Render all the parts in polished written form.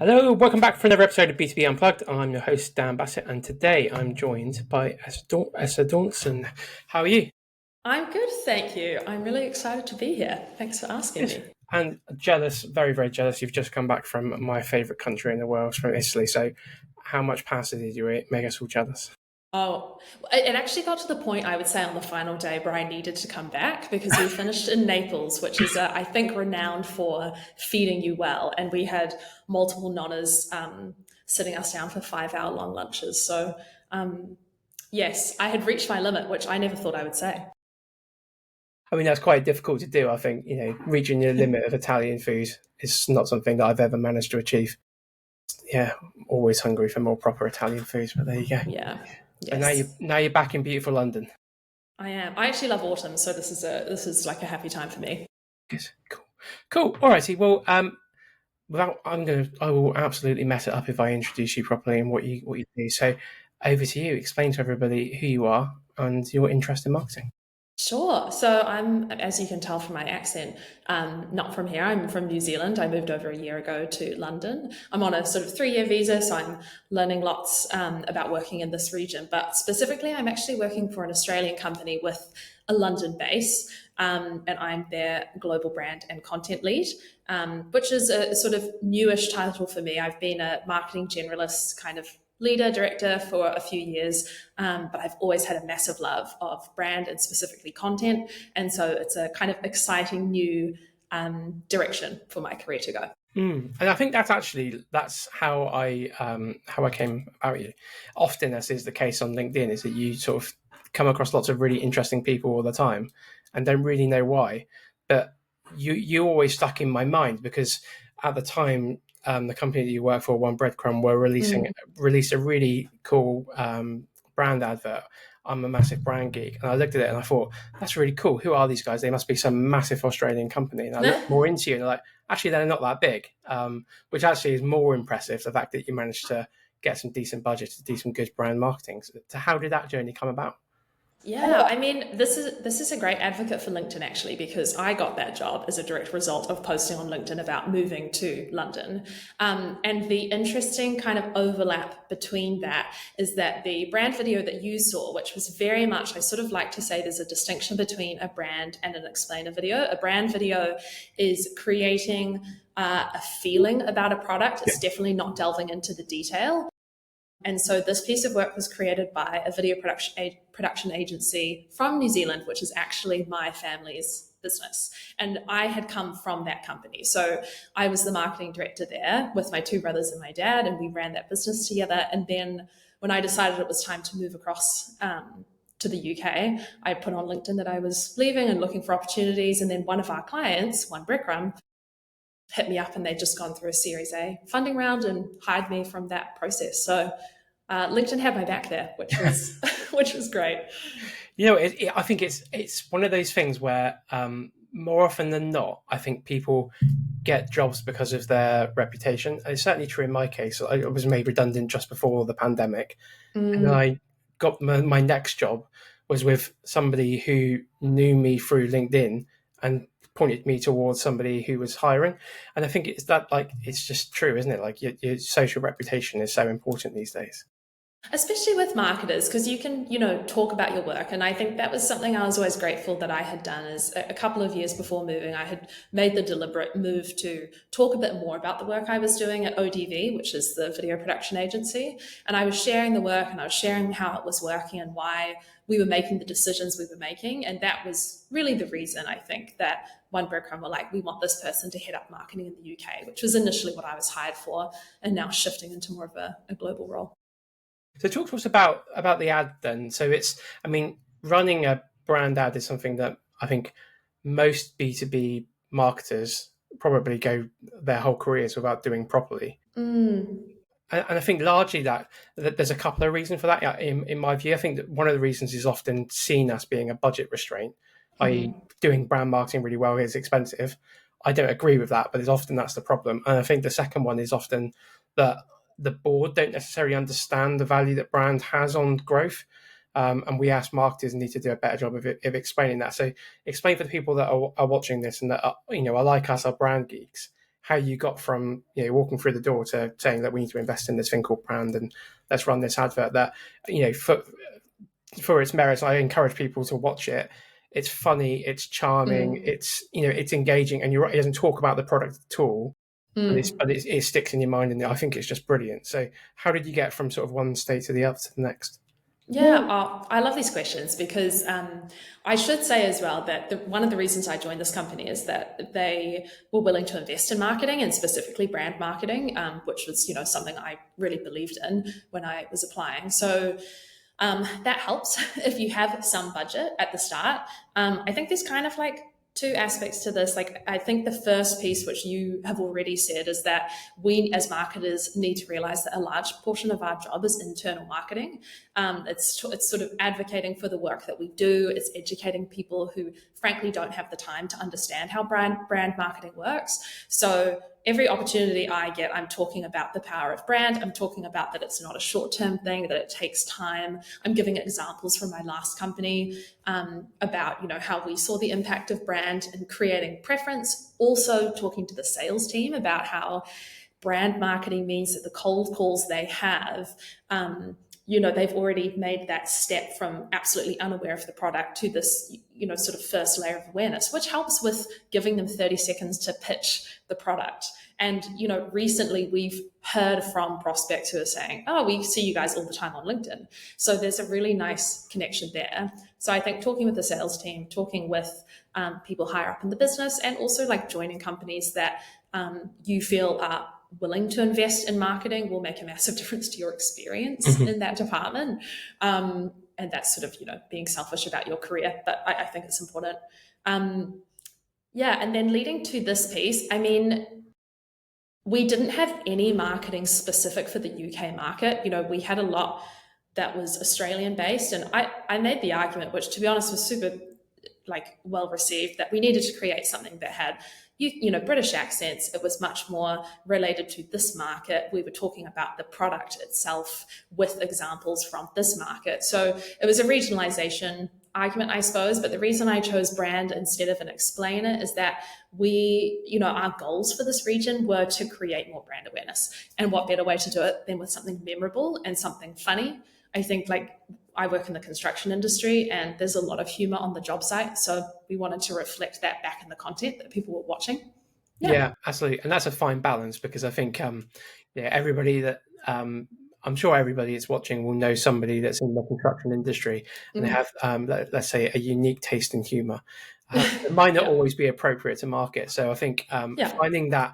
Hello, welcome back for another episode of B2B Unplugged. I'm your host, Dan Bassett, and today I'm joined by Esther Dawson. How are you? I'm good, thank you. I'm really excited to be here. Thanks for asking Yes. me. And jealous, very, very jealous. You've just come back from my favourite country in the world, from Italy. So, how much pasta did you eat? Make us all jealous. Oh, it actually got to the point, I would say, on the final day where I needed to come back because we finished in Naples, which is, I think, renowned for feeding you well. And we had multiple nonnas sitting us down for 5 hour long lunches. So, yes, I had reached my limit, which I never thought I would say. I mean, that's quite difficult to do. I think, reaching your limit of Italian food is not something that I've ever managed to achieve. Yeah, always hungry for more proper Italian food, but there you go. Yeah, So yes, now you're back in beautiful London. I am. I actually love autumn, so this is like a happy time for me. Good, cool. Alrighty. Well, I will absolutely mess it up if I introduce you properly and what you do. So, over to you. Explain to everybody who you are and your interest in marketing. Sure. So I'm, as you can tell from my accent, not from here. I'm from New Zealand. I moved over a year ago to London. I'm on a sort of 3 year visa, so I'm learning lots about working in this region. But specifically, I'm actually working for an Australian company with a London base, and I'm their global brand and content lead, which is a sort of newish title for me. I've been a marketing generalist kind of leader, director for a few years, but I've always had a massive love of brand and specifically content. And so it's a kind of exciting new direction for my career to go. And I think that's how I came about you. Often, as is the case on LinkedIn, is that you sort of come across lots of really interesting people all the time and don't really know why. But you always stuck in my mind because at the time, the company that you work for, 1Breadcrumb, were released a really cool brand advert. I'm a massive brand geek, and I looked at it and I thought, that's really cool. Who are these guys? They must be some massive Australian company. And I looked more into you, and they're like, actually, they're not that big, which actually is more impressive. The fact that you managed to get some decent budget to do some good brand marketing. So how did that journey come about? Yeah, I mean, this is a great advocate for LinkedIn actually, because I got that job as a direct result of posting on LinkedIn about moving to London. And the interesting kind of overlap between that is that the brand video that you saw, which was very much, I sort of like to say there's a distinction between a brand and an explainer video. A brand video is creating a feeling about a product. It's definitely not delving into the detail. And so this piece of work was created by a video production agency from New Zealand, which is actually my family's business. And I had come from that company. So I was the marketing director there with my two brothers and my dad, and we ran that business together. And then when I decided it was time to move across to the UK, I put on LinkedIn that I was leaving and looking for opportunities. And then one of our clients, 1Breadcrumb, hit me up and they'd just gone through a Series A funding round and hired me from that process. So LinkedIn had my back there, which was which was great. I think it's one of those things where more often than not, I think people get jobs because of their reputation. It's certainly true in my case. I was made redundant just before the pandemic, and then I got my next job was with somebody who knew me through LinkedIn and pointed me towards somebody who was hiring. And I think it's that, like, it's just true, isn't it? Like your social reputation is so important these days. Especially with marketers, because you can, talk about your work. And I think that was something I was always grateful that I had done. Is a couple of years before moving, I had made the deliberate move to talk a bit more about the work I was doing at ODV, which is the video production agency. And I was sharing the work and I was sharing how it was working and why we were making the decisions we were making. And that was really the reason, I think, that 1Breadcrumb were like, we want this person to head up marketing in the UK, which was initially what I was hired for, and now shifting into more of a global role. So talk to us about the ad then. So I mean, running a brand ad is something that I think most B2B marketers probably go their whole careers without doing properly. And I think largely that there's a couple of reasons for that. In my view, I think that one of the reasons is often seen as being a budget restraint, i.e. doing brand marketing really well is expensive. I don't agree with that, but it's often that's the problem. And I think the second one is often that the board don't necessarily understand the value that brand has on growth. And we as marketers need to do a better job of explaining that. So explain for the people that are watching this and that are like us, are brand geeks. how you got from walking through the door to saying that we need to invest in this thing called brand and let's run this advert. That for its merits, I encourage people to watch it. It's funny, it's charming, it's engaging, and you're right, it doesn't talk about the product at all, but it sticks in your mind, and I think it's just brilliant. So, how did you get from sort of one state to the other to the next? Yeah, I love these questions because I should say as well that one of the reasons I joined this company is that they were willing to invest in marketing and specifically brand marketing, which was something I really believed in when I was applying. So that helps if you have some budget at the start. I think there's kind of like two aspects to this. Like, I think the first piece, which you have already said, is that we as marketers need to realize that a large portion of our job is internal marketing. It's sort of advocating for the work that we do. It's educating people who frankly don't have the time to understand how brand marketing works. So every opportunity I get, I'm talking about the power of brand. I'm talking about that it's not a short-term thing, that it takes time. I'm giving examples from my last company about how we saw the impact of brand in creating preference. Also talking to the sales team about how brand marketing means that the cold calls they have, they've already made that step from absolutely unaware of the product to this, sort of first layer of awareness, which helps with giving them 30 seconds to pitch the product. And, recently we've heard from prospects who are saying, oh, we see you guys all the time on LinkedIn. So there's a really nice connection there. So I think talking with the sales team, talking with people higher up in the business, and also like joining companies that you feel are willing to invest in marketing will make a massive difference to your experience in that department. And that's sort of, being selfish about your career, but I think it's important. And then leading to this piece, I mean, we didn't have any marketing specific for the UK market. We had a lot that was Australian based, and I made the argument, which to be honest was super well received, that we needed to create something that had British accents. It was much more related to this market. We were talking about the product itself with examples from this market. So it was a regionalization argument, I suppose. But the reason I chose brand instead of an explainer is that our goals for this region were to create more brand awareness. And what better way to do it than with something memorable and something funny? I think I work in the construction industry and there's a lot of humor on the job site. So we wanted to reflect that back in the content that people were watching. Yeah, absolutely. And that's a fine balance, because I think, everybody that, I'm sure everybody that's watching will know somebody that's in the construction industry and they have, let's say, a unique taste in humor. It might not always be appropriate to market. So I think finding that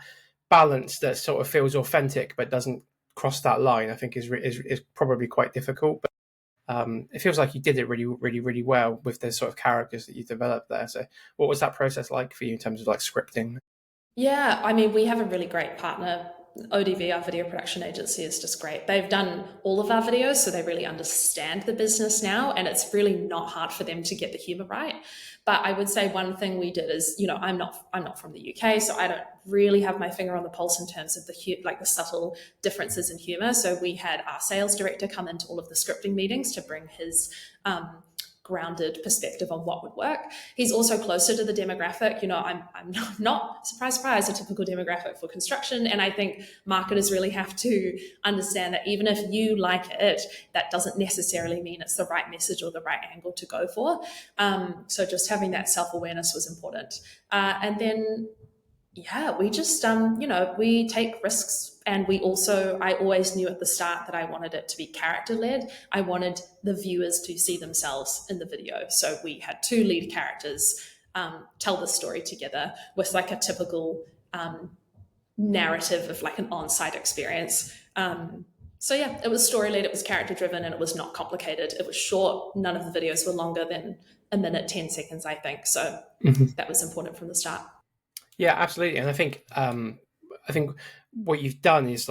balance that sort of feels authentic but doesn't cross that line, I think is probably quite difficult. But it feels like you did it really, really, really well with the sort of characters that you developed there. So what was that process like for you in terms of scripting? Yeah, I mean, we have a really great partner. ODV, our video production agency, is just great. They've done all of our videos, so they really understand the business now, and it's really not hard for them to get the humor right. But I would say one thing we did is, I'm not from the UK, so I don't really have my finger on the pulse in terms of the subtle differences in humor. So we had our sales director come into all of the scripting meetings to bring his grounded perspective on what would work. He's also closer to the demographic. I'm not, surprise, a typical demographic for construction. And I think marketers really have to understand that even if you like it, that doesn't necessarily mean it's the right message or the right angle to go for. So just having that self-awareness was important. And then we just, we take risks. And I always knew at the start that I wanted it to be character-led. I wanted the viewers to see themselves in the video. So we had two lead characters tell the story together with a typical narrative of an on-site experience. It was story-led, it was character-driven, and it was not complicated. It was short. None of the videos were longer than a minute, 10 seconds, I think. So that was important from the start. Yeah, absolutely. And I think what you've done is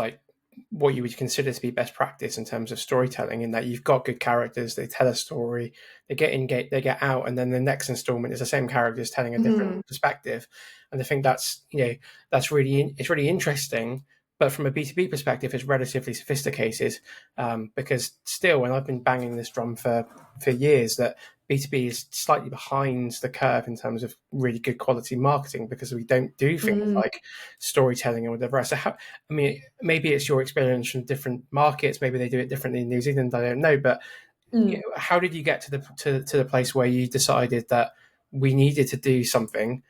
what you would consider to be best practice in terms of storytelling, in that you've got good characters, they tell a story, they get out, and then the next installment is the same characters telling a different perspective. And I think that's really interesting. But from a B2B perspective, it's relatively sophisticated, because still, and I've been banging this drum for years, that B2B is slightly behind the curve in terms of really good quality marketing because we don't do things like storytelling or whatever else. So I mean, maybe it's your experience from different markets. Maybe they do it differently in New Zealand. I don't know. But how did you get to the place where you decided that we needed to do something?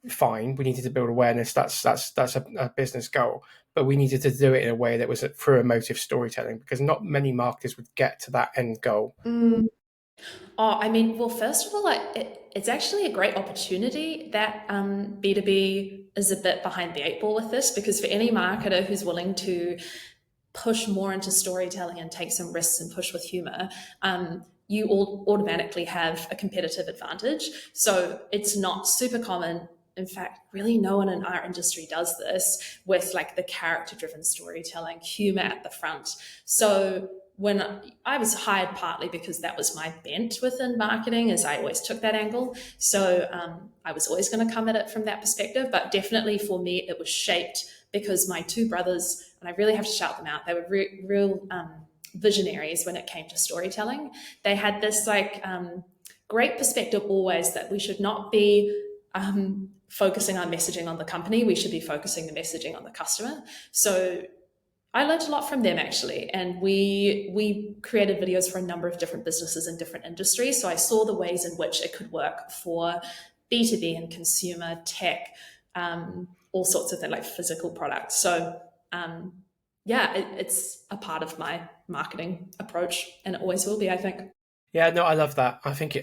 Fine, we needed to build awareness. That's a business goal, but we needed to do it in a way that was through emotive storytelling because not many marketers would get to that end goal. Oh, I mean, well, first of all, it's actually a great opportunity that B2B is a bit behind the eight ball with this, because for any marketer who's willing to push more into storytelling and take some risks and push with humor, you all automatically have a competitive advantage. So it's not super common. In fact, really no one in our industry does this with like the character driven storytelling, humor at the front. So when I was hired partly because that was my bent within marketing, as I always took that angle. So I was always going to come at it from that perspective. But definitely for me, it was shaped because my two brothers, and I really have to shout them out, they were real visionaries when it came to storytelling. They had this like great perspective always that we should not be focusing our messaging on the company. We should be focusing the messaging on the customer. So I learned a lot from them actually, and we created videos for a number of different businesses in different industries. So I saw the ways in which it could work for B2B and consumer tech, all sorts of things like physical products. So it's a part of my marketing approach, and it always will be, I think. Yeah, no, I love that. I think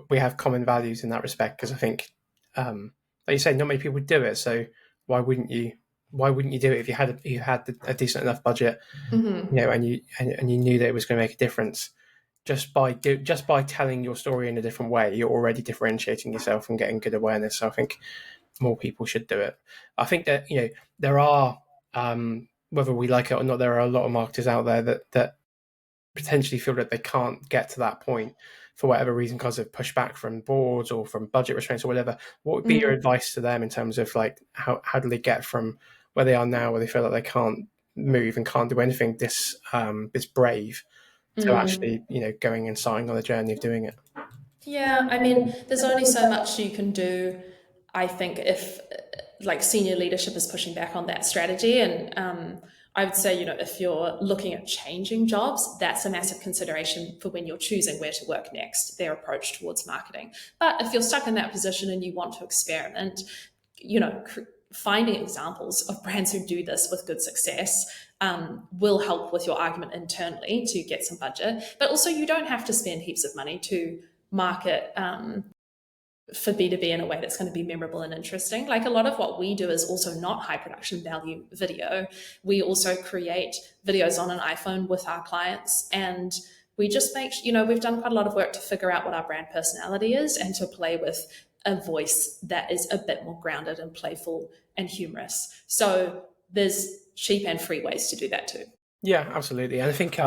we have common values in that respect because I think, like you say, not many people do it. So why wouldn't you? Why wouldn't you do it if you had a decent enough budget, and you knew that it was going to make a difference? Just by telling your story in a different way, you're already differentiating yourself and getting good awareness. So I think more people should do it. I think that there are, whether we like it or not, there are a lot of marketers out there that potentially feel that they can't get to that point for whatever reason because of pushback from boards or from budget restraints or whatever. What would be your advice to them in terms of like how do they get from where they are now, where they feel like they can't move and can't do anything this brave to actually going and starting on the journey of doing it? Yeah, I mean, there's only so much you can do, I think, if like senior leadership is pushing back on that strategy. And I would say, if you're looking at changing jobs, that's a massive consideration for when you're choosing where to work next, their approach towards marketing. But if you're stuck in that position and you want to experiment, finding examples of brands who do this with good success will help with your argument internally to get some budget. But also, you don't have to spend heaps of money to market for B2B in a way that's going to be memorable and interesting. Like a lot of what we do is also not high production value video. We also create videos on an iPhone with our clients, and we just we've done quite a lot of work to figure out what our brand personality is and to play with a voice that is a bit more grounded and playful and humorous. So there's cheap and free ways to do that too. Yeah, absolutely. And I think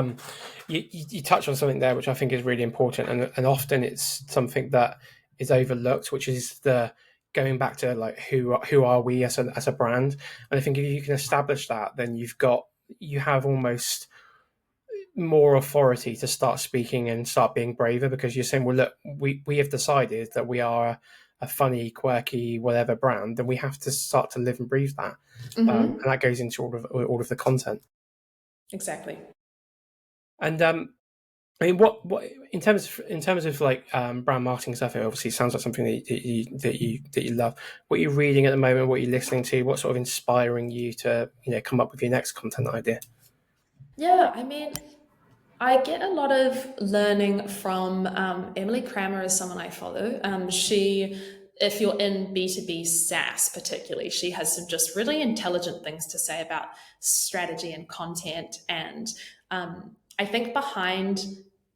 you touch on something there which I think is really important, and often it's something that is overlooked, which is the going back to like who are we as a brand. And I think if you can establish that, then you have almost more authority to start speaking and start being braver, because you're saying, well, look, we have decided that we are a funny, quirky, whatever brand, then we have to start to live and breathe that, and that goes into all of the content. Exactly. And I mean, what in terms of like brand marketing stuff, it obviously sounds like something that you love. What are you reading at the moment? What are you listening to? What's sort of inspiring you to come up with your next content idea? Yeah, I mean, I get a lot of learning from Emily Kramer is someone I follow. If you're in B2B SaaS particularly, she has some just really intelligent things to say about strategy and content. And I think behind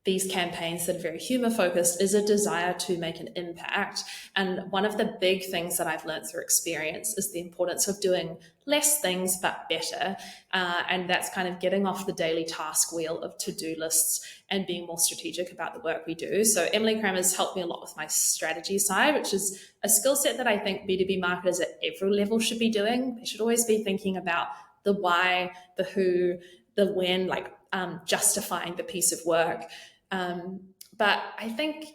these campaigns that are very humor focused is a desire to make an impact. And one of the big things that I've learned through experience is the importance of doing less things but better. And that's kind of getting off the daily task wheel of to-do lists and being more strategic about the work we do. So Emily Kramer's helped me a lot with my strategy side, which is a skill set that I think B2B marketers at every level should be doing. They should always be thinking about the why, the who, the when, like justifying the piece of work. But I think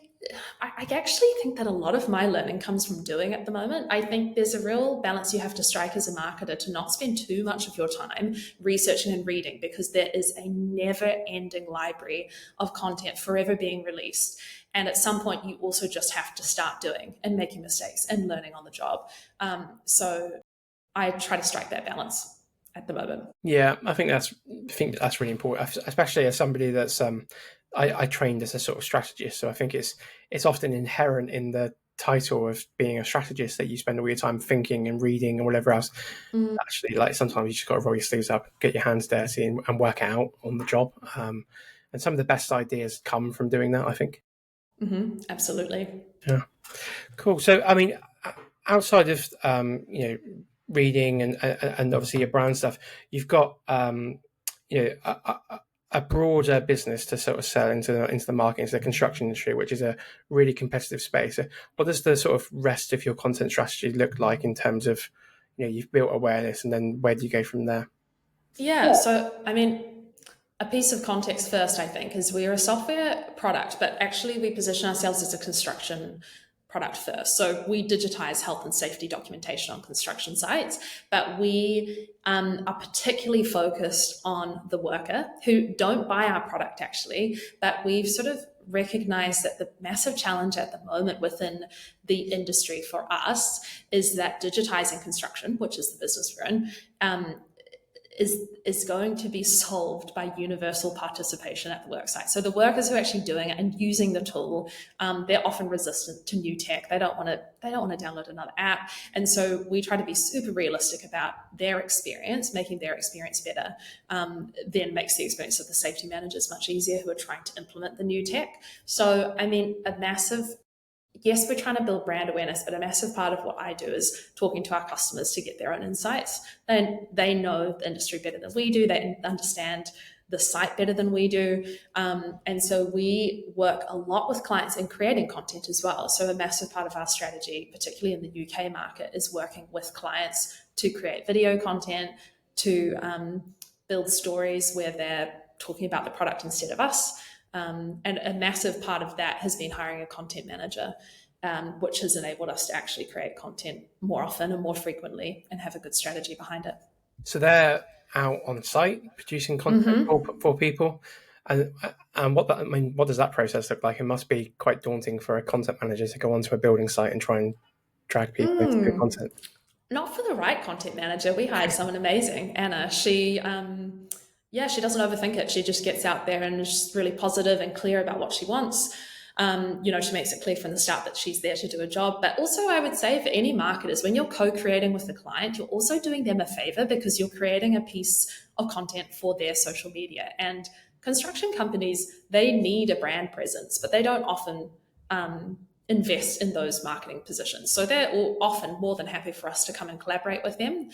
I actually think that a lot of my learning comes from doing at the moment. I think there's a real balance you have to strike as a marketer to not spend too much of your time researching and reading, because there is a never ending library of content forever being released. And at some point, you also just have to start doing and making mistakes and learning on the job. So I try to strike that balance at the moment. Yeah, I think that's really important, especially as somebody that's I trained as a sort of strategist, so I think it's often inherent in the title of being a strategist that you spend all your time thinking and reading and whatever else. Mm, Actually, like sometimes you just got to roll your sleeves up, get your hands dirty, and work it out on the job. And some of the best ideas come from doing that, I think. absolutely. Yeah. Cool. So, I mean, outside of reading and obviously your brand stuff, you've got you know a broader business to sort of sell into the market, into the construction industry, which is a really competitive space. So what does the sort of rest of your content strategy look like in terms of you've built awareness, and then where do you go from there? Yeah. So, I mean, a piece of context first, I think, is we're a software product, but actually we position ourselves as a construction product first. So we digitize health and safety documentation on construction sites, but we are particularly focused on the worker who don't buy our product actually, but we've sort of recognized that the massive challenge at the moment within the industry for us is that digitizing construction, which is the business we're in, is going to be solved by universal participation at the worksite. So the workers who are actually doing it and using the tool, they're often resistant to new tech. They don't want to download another app, and so we try to be super realistic about their experience, making their experience better. Then makes the experience of the safety managers much easier who are trying to implement the new tech. So I mean, a massive yes, we're trying to build brand awareness, but a massive part of what I do is talking to our customers to get their own insights. And they know the industry better than we do. They understand the site better than we do. And so we work a lot with clients in creating content as well. So a massive part of our strategy, particularly in the UK market, is working with clients to create video content, to build stories where they're talking about the product instead of us. And a massive part of that has been hiring a content manager, which has enabled us to actually create content more often and more frequently and have a good strategy behind it. So they're out on site producing content for people, and what does that process look like? It must be quite daunting for a content manager to go onto a building site and try and drag people into the content. Not for the right content manager. We hired someone amazing, Anna. She doesn't overthink it. She just gets out there and is just really positive and clear about what she wants. She makes it clear from the start that she's there to do a job. But also, I would say for any marketers, when you're co-creating with the client, you're also doing them a favor because you're creating a piece of content for their social media. And construction companies, they need a brand presence, but they don't often invest in those marketing positions. So they're all often more than happy for us to come and collaborate with them.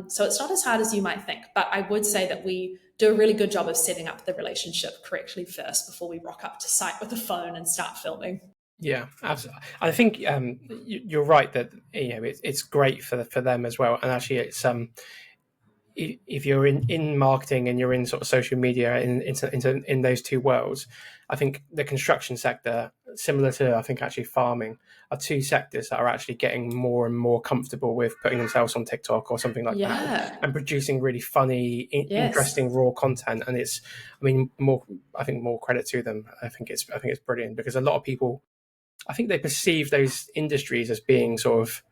So it's not as hard as you might think, but I would say that we do a really good job of setting up the relationship correctly first before we rock up to site with a phone and start filming. Yeah, absolutely. I think you're right that it's great for them as well, and actually it's if you're in marketing and you're in sort of social media in those two worlds, I think the construction sector, similar to I think actually farming, are two sectors that are actually getting more and more comfortable with putting themselves on TikTok or something like that, Yeah. and producing really funny, Yes. interesting raw content. And it's, I mean, I think more credit to them. I think it's brilliant because a lot of people, I think they perceive those industries as being sort of,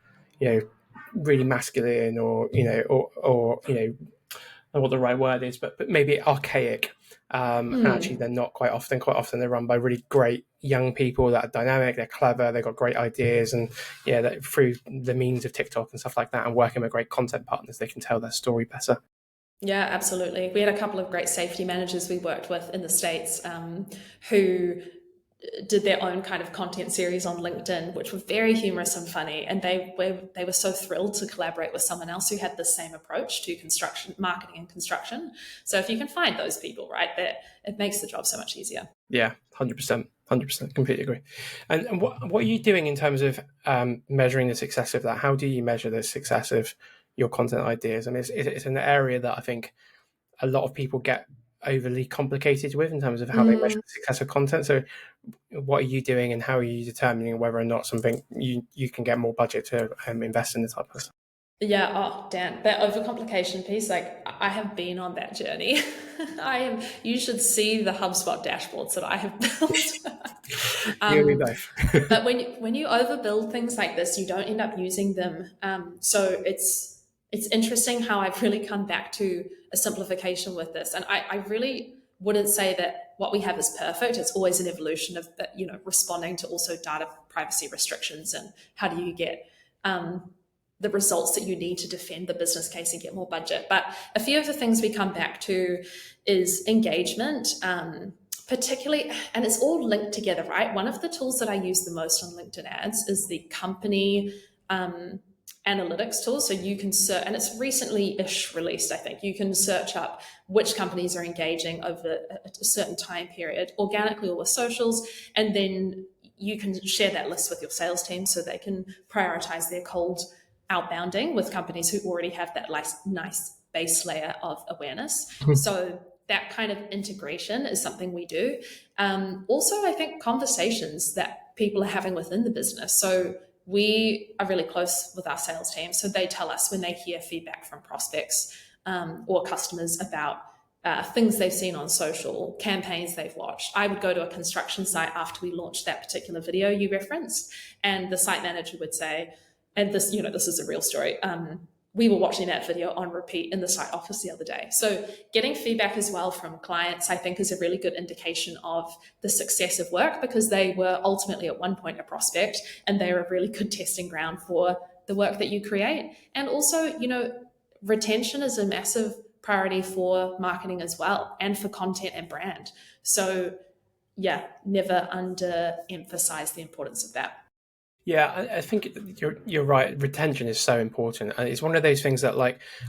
really masculine, or I don't know what the right word is, but maybe archaic. And actually, they're not quite often. Quite often, they're run by really great young people that are dynamic, they're clever, they've got great ideas, and that through the means of TikTok and stuff like that, and working with great content partners, they can tell their story better. Yeah, absolutely. We had a couple of great safety managers we worked with in the States who did their own kind of content series on LinkedIn, which were very humorous and funny. And they were so thrilled to collaborate with someone else who had the same approach to construction, marketing and construction. So if you can find those people, right, that it makes the job so much easier. Yeah, 100%, 100%, completely agree. And what are you doing in terms of measuring the success of that? How do you measure the success of your content ideas? I mean, it's an area that I think a lot of people get overly complicated with in terms of how they measure the success of content. So what are you doing, and how are you determining whether or not something you can get more budget to invest in this type of stuff? Yeah, oh Dan, that overcomplication piece, like I have been on that journey. You should see the HubSpot dashboards that I have built. You and me um, both. but when you overbuild things like this, you don't end up using them. So it's interesting how I've really come back to a simplification with this, and I really wouldn't say that what we have is perfect. It's always an evolution of that, responding to also data privacy restrictions and how do you get the results that you need to defend the business case and get more budget. But a few of the things we come back to is engagement, particularly, and it's all linked together, right? One of the tools that I use the most on LinkedIn ads is the company analytics tool. So you can search, and it's recently-ish released, I think. You can search up which companies are engaging over a certain time period, organically or with socials, and then you can share that list with your sales team so they can prioritize their cold outbounding with companies who already have that nice base layer of awareness. So that kind of integration is something we do. Also, I think conversations that people are having within the business. So we are really close with our sales team. So they tell us when they hear feedback from prospects or customers about things they've seen on social, campaigns they've watched. I would go to a construction site after we launched that particular video you referenced, and the site manager would say, and this is a real story. We were watching that video on repeat in the site office the other day. So getting feedback as well from clients, I think, is a really good indication of the success of work, because they were ultimately at one point a prospect, and they are a really good testing ground for the work that you create. And also, retention is a massive priority for marketing as well, and for content and brand. So yeah, never underemphasize the importance of that. Yeah, I think you're right. Retention is so important, and it's one of those things that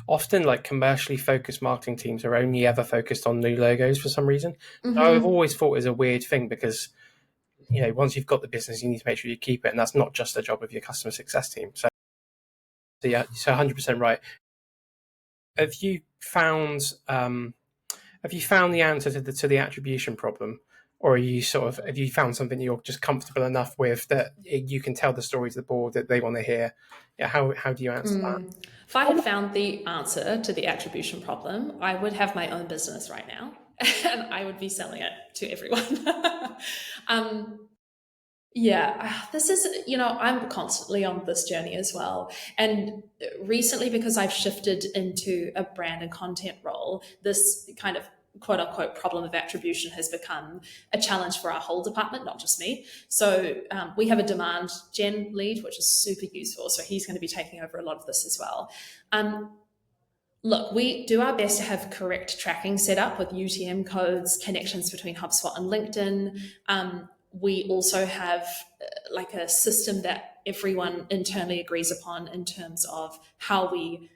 often commercially focused marketing teams are only ever focused on new logos for some reason. I've always thought it was a weird thing, because once you've got the business, you need to make sure you keep it, and that's not just the job of your customer success team. So yeah, so 100% right. Have you found the answer to the attribution problem? Or have you found something you're just comfortable enough with that you can tell the story to the board that they want to hear? Yeah, how do you answer that? If I had found the answer to the attribution problem, I would have my own business right now, and I would be selling it to everyone. Yeah, this is, I'm constantly on this journey as well. And recently, because I've shifted into a brand and content role, this kind of quote unquote problem of attribution has become a challenge for our whole department, not just me. So we have a demand gen lead, which is super useful. So he's going to be taking over a lot of this as well. Look, we do our best to have correct tracking set up with UTM codes, connections between HubSpot and LinkedIn. We also have a system that everyone internally agrees upon in terms of how we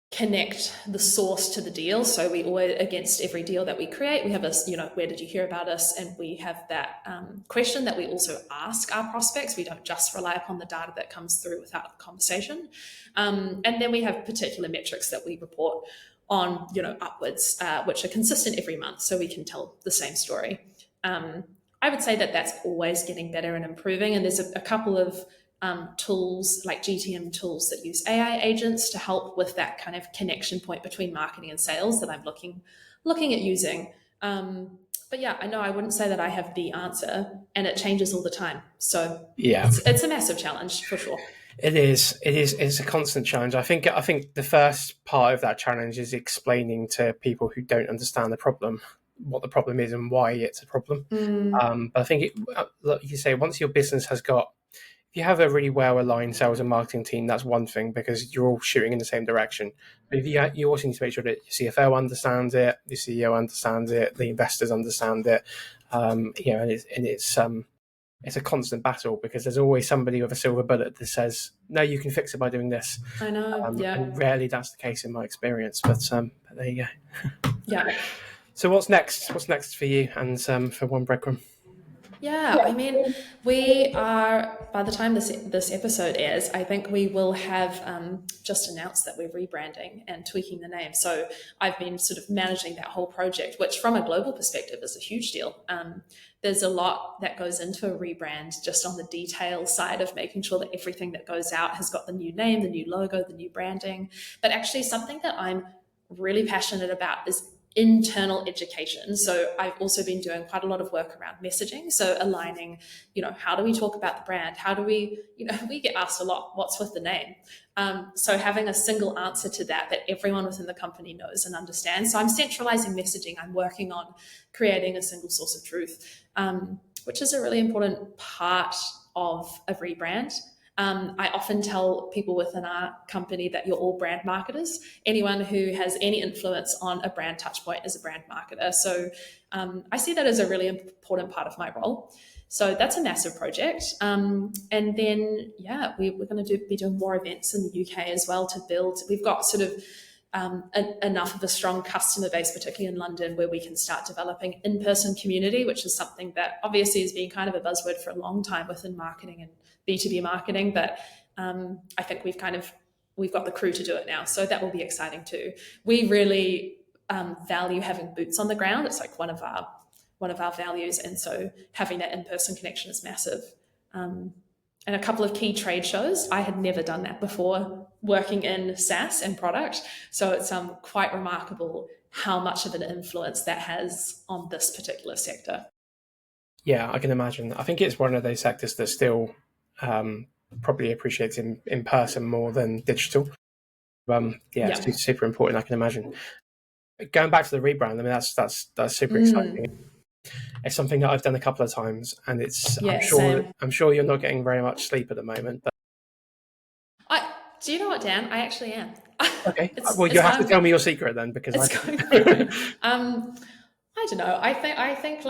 connect the source to the deal. So we always, against every deal that we create, we have a, where did you hear about us? And we have that question that we also ask our prospects. We don't just rely upon the data that comes through without the conversation. And then we have particular metrics that we report on, upwards, which are consistent every month, so we can tell the same story. I would say that that's always getting better and improving. And there's a couple of tools like GTM tools that use AI agents to help with that kind of connection point between marketing and sales that I'm looking at using. But yeah, I know I wouldn't say that I have the answer, and it changes all the time. So Yeah, it's a massive challenge for sure. It's a constant challenge. I think the first part of that challenge is explaining to people who don't understand the problem what the problem is and why it's a problem. But I think like you say, once your business has got, if you have a really well aligned sales and marketing team, that's one thing, because you're all shooting in the same direction. But if you also need to make sure that your CFO understands it, your CEO understands it, the investors understand it. And it's a constant battle, because there's always somebody with a silver bullet that says, no, you can fix it by doing this. I know. Yeah. And rarely that's the case in my experience, but there you go. Yeah. So what's next? What's next for you and for 1Breadcrumb? Yeah, I mean, we are, by the time this episode airs, I think we will have just announced that we're rebranding and tweaking the name. So I've been sort of managing that whole project, which from a global perspective is a huge deal. There's a lot that goes into a rebrand just on the detail side of making sure that everything that goes out has got the new name, the new logo, the new branding. But actually, something that I'm really passionate about is internal education. So I've also been doing quite a lot of work around messaging. So aligning, how do we talk about the brand? How do we, we get asked a lot, what's with the name? So having a single answer to that everyone within the company knows and understands. So I'm centralizing messaging. I'm working on creating a single source of truth, which is a really important part of a rebrand. I often tell people within our company that you're all brand marketers. Anyone who has any influence on a brand touchpoint is a brand marketer. So I see that as a really important part of my role. So that's a massive project. And then, we're going to be doing more events in the UK as well to build. We've got sort of enough of a strong customer base, particularly in London, where we can start developing in-person community, which is something that obviously has been kind of a buzzword for a long time within marketing and B2B marketing. But I think we've got the crew to do it now. So that will be exciting too. We really value having boots on the ground. It's like one of our values. And so having that in-person connection is massive. And a couple of key trade shows. I had never done that before working in SaaS and product. So it's quite remarkable how much of an influence that has on this particular sector. Yeah, I can imagine. I think it's one of those sectors that still probably appreciates in person more than digital. It's super important, I can imagine. Going back to the rebrand, I mean, that's super exciting. It's something that I've done a couple of times, and I'm sure you're not getting very much sleep at the moment. But do you know what, Dan? I actually am. Okay. Well, you have to tell me your secret then, because going great. I don't know. I think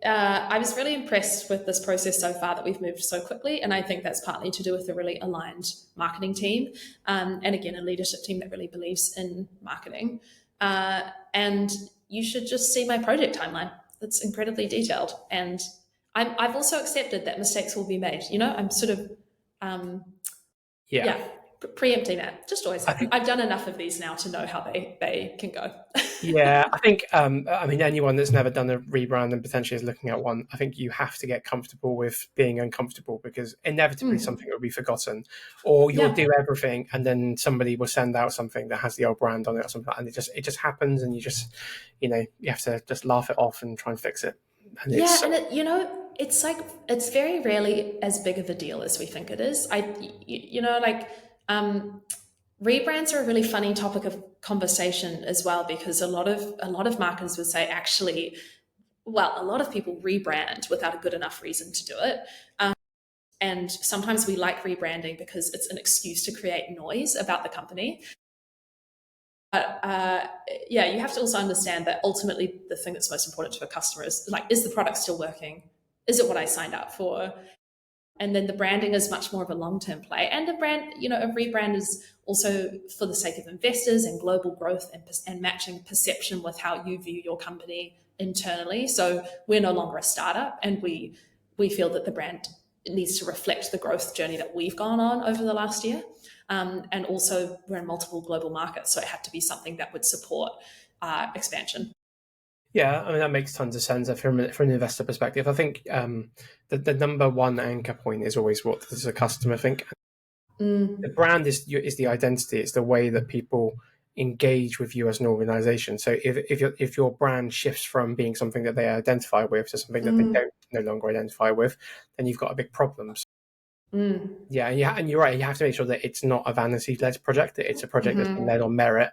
I was really impressed with this process so far that we've moved so quickly, and I think that's partly to do with a really aligned marketing team, and again a leadership team that really believes in marketing. And you should just see my project timeline. It's incredibly detailed, and I've also accepted that mistakes will be made. I'm sort of preempting that. Just always. I've done enough of these now to know how they can go. Yeah, I think, anyone that's never done a rebrand and potentially is looking at one, I think you have to get comfortable with being uncomfortable, because inevitably something will be forgotten, or you'll do everything and then somebody will send out something that has the old brand on it or something, and it just happens, and you have to just laugh it off and try and fix it. And it's like, it's very rarely as big of a deal as we think it is. Rebrands are a really funny topic of conversation as well, because a lot of marketers would say, actually, a lot of people rebrand without a good enough reason to do it. And sometimes we like rebranding because it's an excuse to create noise about the company. But you have to also understand that ultimately the thing that's most important to a customer is the product still working? Is it what I signed up for? And then the branding is much more of a long-term play. And a rebrand is also for the sake of investors and global growth and matching perception with how you view your company internally. So we're no longer a startup, and we feel that the brand needs to reflect the growth journey that we've gone on over the last year. And also we're in multiple global markets, so it had to be something that would support expansion. Yeah, I mean, that makes tons of sense from an investor perspective. I think the number one anchor point is always, what does the customer think? The brand is the identity. It's the way that people engage with you as an organization. So if your brand shifts from being something that they identify with to something that they don't no longer identify with, then you've got a big problem. Yeah, and you're right. You have to make sure that it's not a vanity-led project. It's a project that's been led on merit,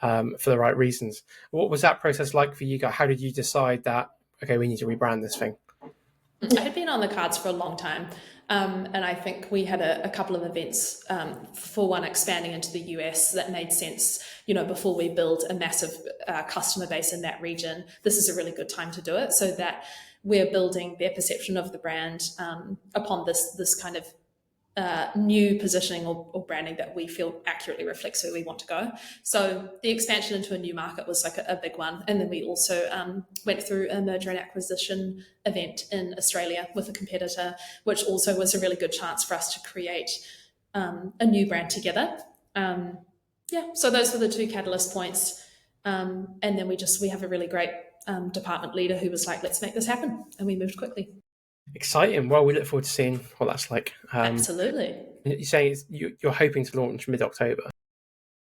for the right reasons. What was that process like for you guys? How did you decide that, okay, we need to rebrand this thing? It had been on the cards for a long time. And I think we had a couple of events, for one, expanding into the US that made sense, before we build a massive customer base in that region. This is a really good time to do it, so that we're building their perception of the brand upon this kind of new positioning or branding that we feel accurately reflects where we want to go. So the expansion into a new market was like a big one. And then we also went through a merger and acquisition event in Australia with a competitor, which also was a really good chance for us to create a new brand together. So those were the two catalyst points. And then we have a really great department leader who was like, let's make this happen. And we moved quickly. Exciting. Well, we look forward to seeing what that's like. Absolutely. You're saying you're hoping to launch mid-October.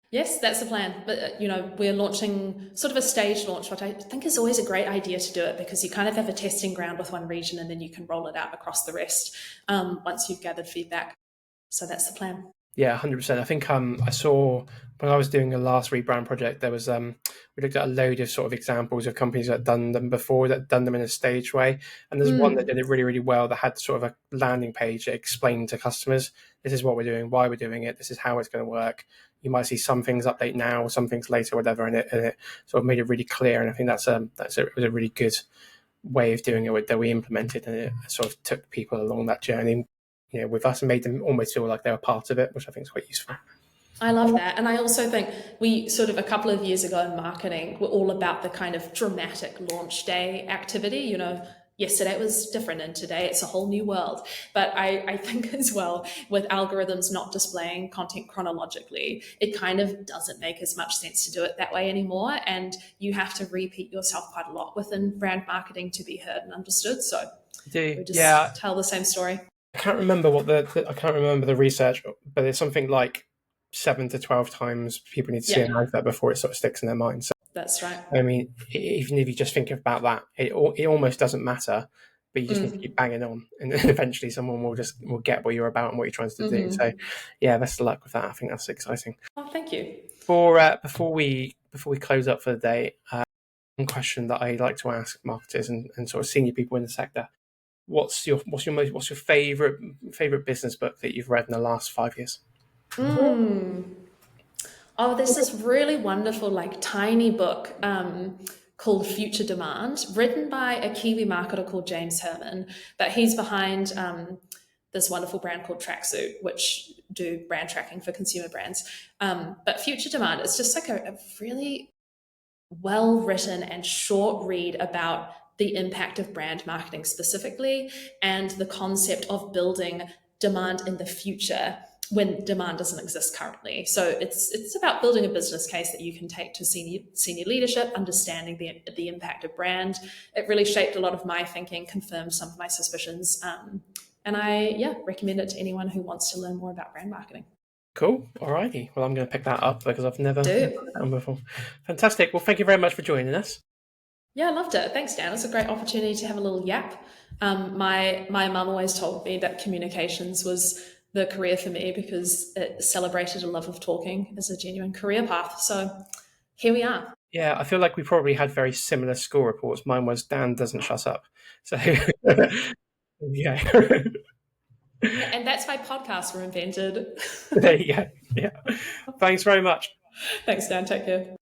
Yes, that's the plan. But, we're launching sort of a staged launch, what I think is always a great idea to do it, because you kind of have a testing ground with one region and then you can roll it out across the rest once you've gathered feedback. So that's the plan. Yeah, 100%. I think I saw when I was doing the last rebrand project, there was we looked at a load of sort of examples of companies that had done them before, that had done them in a staged way. And there's one that did it really, really well, that had sort of a landing page that explained to customers, this is what we're doing, why we're doing it, this is how it's going to work. You might see some things update now, some things later, whatever, and it sort of made it really clear. And I think it was a really good way of doing it that we implemented, and it sort of took people along that journey, with us, and made them almost feel like they were part of it, which I think is quite useful. I love that. And I also think we sort of a couple of years ago in marketing were all about the kind of dramatic launch day activity. Yesterday it was different and today it's a whole new world. But I think as well, with algorithms not displaying content chronologically, it kind of doesn't make as much sense to do it that way anymore. And you have to repeat yourself quite a lot within brand marketing to be heard and understood. So we just tell the same story. I can't remember I can't remember the research, but it's something like 7 to 12 times people need to see an advert before it sort of sticks in their mind. So that's right. I mean, even if you just think about that, it almost doesn't matter, but you just need to keep banging on, and then eventually someone will get what you're about and what you're trying to do. So yeah, best of luck with that. I think that's exciting. Oh, thank you. Before we close up for the day, one question that I like to ask marketers and sort of senior people in the sector: What's your favorite business book that you've read in the last 5 years? Oh, there's this really wonderful, like tiny book called Future Demand, written by a Kiwi marketer called James Herman. But he's behind this wonderful brand called Tracksuit, which do brand tracking for consumer brands. But Future Demand is just like a really well-written and short read about the impact of brand marketing specifically, and the concept of building demand in the future when demand doesn't exist currently. So it's about building a business case that you can take to senior leadership, understanding the impact of brand. It really shaped a lot of my thinking, confirmed some of my suspicions, and I recommend it to anyone who wants to learn more about brand marketing. Cool. Alrighty. Well, I'm going to pick that up because I've never heard that before. Fantastic. Well, thank you very much for joining us. Yeah, I loved it. Thanks, Dan. It's a great opportunity to have a little yap. My mum always told me that communications was the career for me because it celebrated a love of talking as a genuine career path. So here we are. Yeah, I feel like we probably had very similar school reports. Mine was Dan doesn't shut up. So yeah. And that's why podcasts were invented. There you go. Yeah. Thanks very much. Thanks, Dan. Take care.